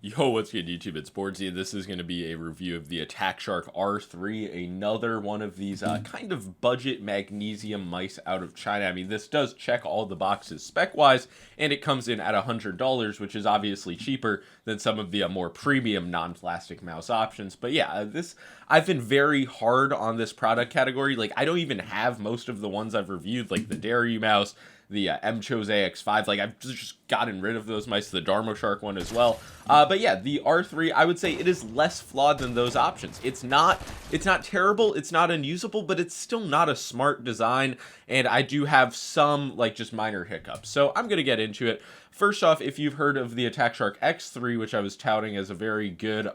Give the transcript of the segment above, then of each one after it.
Yo, what's good, YouTube? It's boardzy, and this is going to be a review of the Attack Shark R3, another one of these kind of budget magnesium mice out of China. I mean, this does check all the boxes spec-wise, and it comes in at $100, which is obviously cheaper than some of the more premium non-plastic mouse options. But yeah, I've been very hard on this product category. Like, I don't even have most of the ones I've reviewed, like the Dairy Mouse, the M-Chose AX5. Like, I've just gotten rid of those mice, the Dharma Shark one as well. But yeah, the R3, I would say it is less flawed than those options. It's not terrible, it's not unusable, but it's still not a smart design, and I do have some, like, just minor hiccups. So I'm gonna get into it. First off, if you've heard of the Attack Shark X3, which I was touting as a very good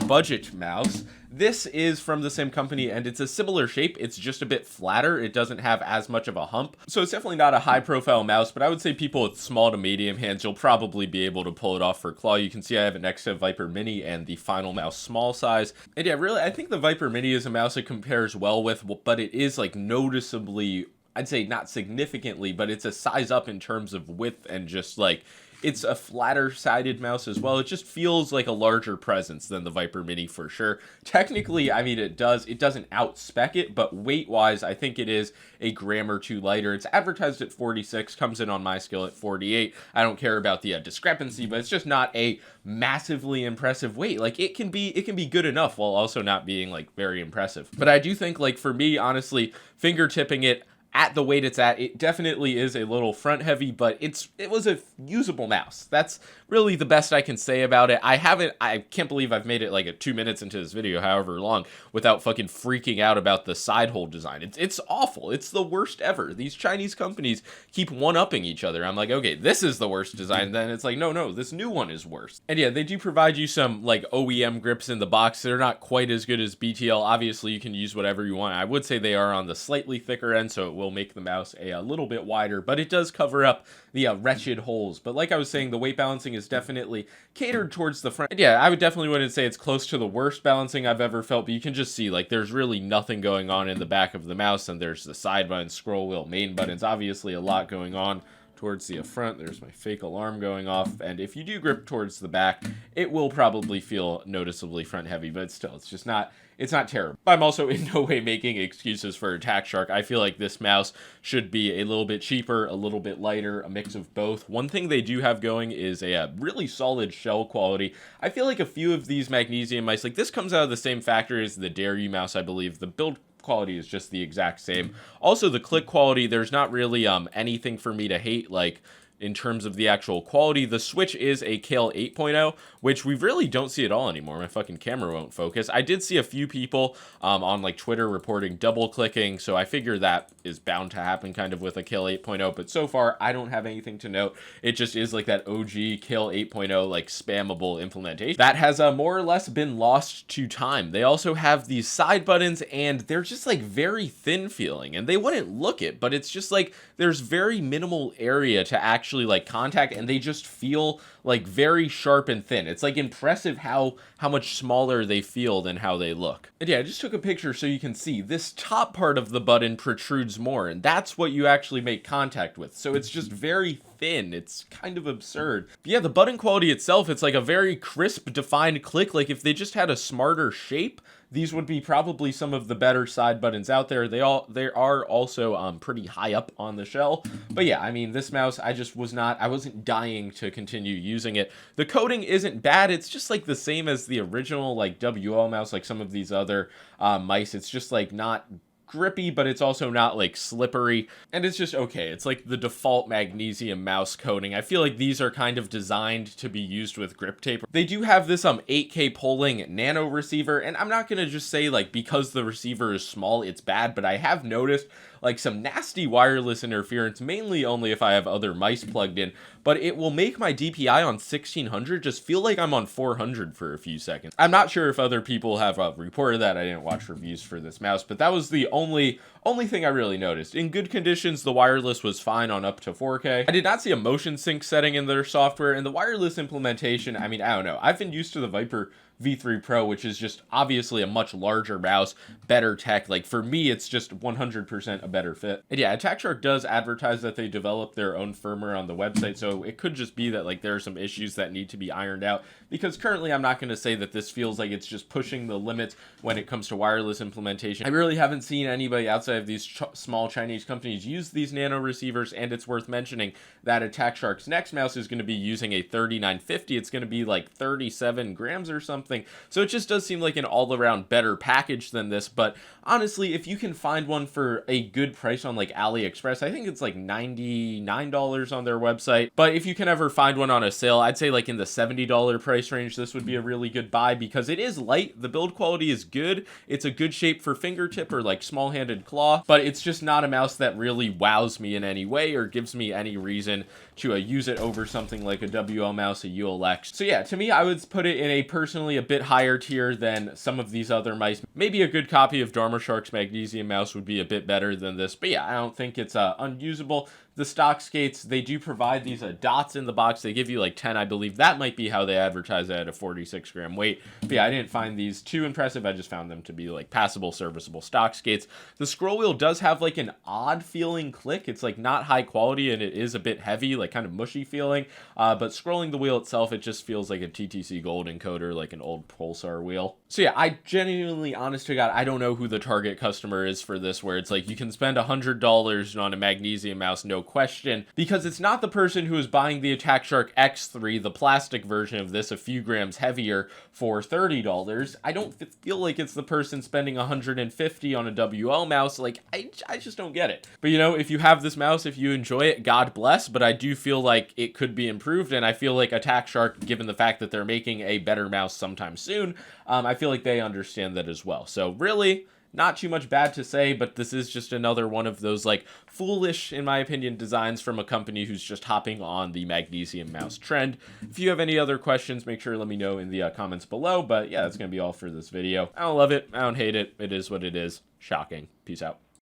budget mouse, this is from the same company, and it's a similar shape. It's just a bit flatter. It doesn't have as much of a hump. So it's definitely not a high-profile mouse, but I would say people with small to medium hands, you'll probably be able to pull it off for claw. You can see I have it next to Viper Mini and the Final Mouse small size. And yeah, really, I think the Viper Mini is a mouse it compares well with, but it is, like, noticeably, I'd say not significantly, but it's a size up in terms of width, and just, like, it's a flatter sided mouse as well. It just feels like a larger presence than the Viper Mini for sure. Technically, I mean, it doesn't outspec it, but weight wise, I think it is a gram or two lighter. It's advertised at 46, comes in on my scale at 48. I don't care about the discrepancy, but it's just not a massively impressive weight. Like, it can be good enough while also not being, like, very impressive. But I do think, like, for me, honestly, fingertipping it at the weight it's at, it definitely is a little front heavy, but it was a usable mouse. That's really the best I can say about it. I can't believe I've made it like a 2 minutes into this video, however long, without fucking freaking out about the side hole design. It's awful. It's the worst ever. These Chinese companies keep one-upping each other. I'm like, okay, this is the worst design. Then it's like, no, this new one is worse. And yeah, they do provide you some, like, OEM grips in the box. They're not quite as good as BTL. Obviously, you can use whatever you want. I would say they are on the slightly thicker end, so it will make the mouse a little bit wider, but it does cover up the wretched holes. But like I was saying, the weight balancing is definitely catered towards the front. And yeah, I wouldn't say it's close to the worst balancing I've ever felt, but you can just see, like, there's really nothing going on in the back of the mouse, and there's the side button, scroll wheel, main buttons, obviously a lot going on towards the front. There's my fake alarm going off, and if you do grip towards the back, it will probably feel noticeably front heavy, but still, it's not terrible. But I'm also in no way making excuses for Attack Shark. I feel like this mouse should be a little bit cheaper, a little bit lighter, a mix of both. One thing they do have going is a really solid shell quality. I feel like a few of these magnesium mice, like this comes out of the same factory as the Dairy Mouse, I believe. The build quality is just the exact same. Also, the click quality, there's not really anything for me to hate, like, in terms of the actual quality. The switch is a Kale 8.0, which we really don't see at all anymore. My fucking camera won't focus. I did see a few people on, like, Twitter reporting double clicking, so I figure that is bound to happen kind of with a Kale 8.0, but so far I don't have anything to note. It just is like that OG Kale 8.0, like, spammable implementation that has more or less been lost to time. They also have these side buttons, and they're just, like, very thin feeling, and they wouldn't look it, but it's just like there's very minimal area to actually, like, contact, and they just feel, like, very sharp and thin. It's, like, impressive how much smaller they feel than how they look. And yeah, I just took a picture so you can see this top part of the button protrudes more, and that's what you actually make contact with. So it's just very thin. It's kind of absurd. But yeah, the button quality itself, it's like a very crisp, defined click. Like, if they just had a smarter shape, these would be probably some of the better side buttons out there. They are also pretty high up on the shell. But yeah, I mean, this mouse, I wasn't dying to continue using it. The coating isn't bad. It's just, like, the same as the original, like, WL mouse, like some of these other mice. It's just, like, not grippy, but it's also not, like, slippery, and it's just okay. It's like the default magnesium mouse coating. I feel like these are kind of designed to be used with grip tape. They do have this 8K polling nano receiver, and I'm not gonna just say, like, because the receiver is small it's bad, but I have noticed, like, some nasty wireless interference, mainly only if I have other mice plugged in, but it will make my DPI on 1600 just feel like I'm on 400 for a few seconds. I'm not sure if other people have reported that. I didn't watch reviews for this mouse, but that was the only thing I really noticed. In good conditions, the wireless was fine on up to 4K. I did not see a motion sync setting in their software, and the wireless implementation, I mean, I don't know. I've been used to the Viper V3 Pro, which is just obviously a much larger mouse, better tech. Like, for me, it's just 100% a better fit. And yeah, Attack Shark does advertise that they develop their own firmware on the website, so So it could just be that like there are some issues that need to be ironed out, because currently I'm not going to say that this feels like it's just pushing the limits when it comes to wireless implementation. I really haven't seen anybody outside of these small Chinese companies use these nano receivers, and it's worth mentioning that Attack Shark's next mouse is going to be using a 3950. It's going to be like 37 grams or something. So it just does seem like an all-around better package than this. But honestly, if you can find one for a good price on like AliExpress, I think it's like $99 on their website. But if you can ever find one on a sale, I'd say like in the $70 price range, this would be a really good buy, because it is light. The build quality is good. It's a good shape for fingertip or like small-handed claw, but it's just not a mouse that really wows me in any way or gives me any reason to use it over something like a WL mouse, a ULX. So yeah, to me, I would put it in a personally a bit higher tier than some of these other mice. Maybe a good copy of Dharma Shark's Magnesium mouse would be a bit better than this, but yeah, I don't think it's unusable. The stock skates, they do provide these dots in the box. They give you like 10, I believe. That might be how they advertise it at a 46 gram weight. But yeah, I didn't find these too impressive. I just found them to be like passable, serviceable stock skates. The scroll wheel does have like an odd feeling click. It's like not high quality, and it is a bit heavy, like kind of mushy feeling. But scrolling the wheel itself, it just feels like a TTC Gold encoder, like an old Pulsar wheel. So yeah, I genuinely, honest to God, I don't know who the target customer is for this, where it's like you can spend $100 on a Magnesium mouse, no question, because it's not the person who is buying the Attack Shark X3, the plastic version of this, a few grams heavier, for $30. I don't feel like it's the person spending $150 on a WL mouse. Like, I just don't get it. But you know, if you have this mouse, if you enjoy it, God bless, but I do feel like it could be improved, and I feel like Attack Shark, given the fact that they're making a better mouse sometime soon, I feel like they understand that as well. So really, not too much bad to say, but this is just another one of those like foolish, in my opinion, designs from a company who's just hopping on the Magnesium mouse trend. If you have any other questions, make sure to let me know in the comments below. But yeah, that's going to be all for this video. I don't love it. I don't hate it. It is what it is. Shocking. Peace out.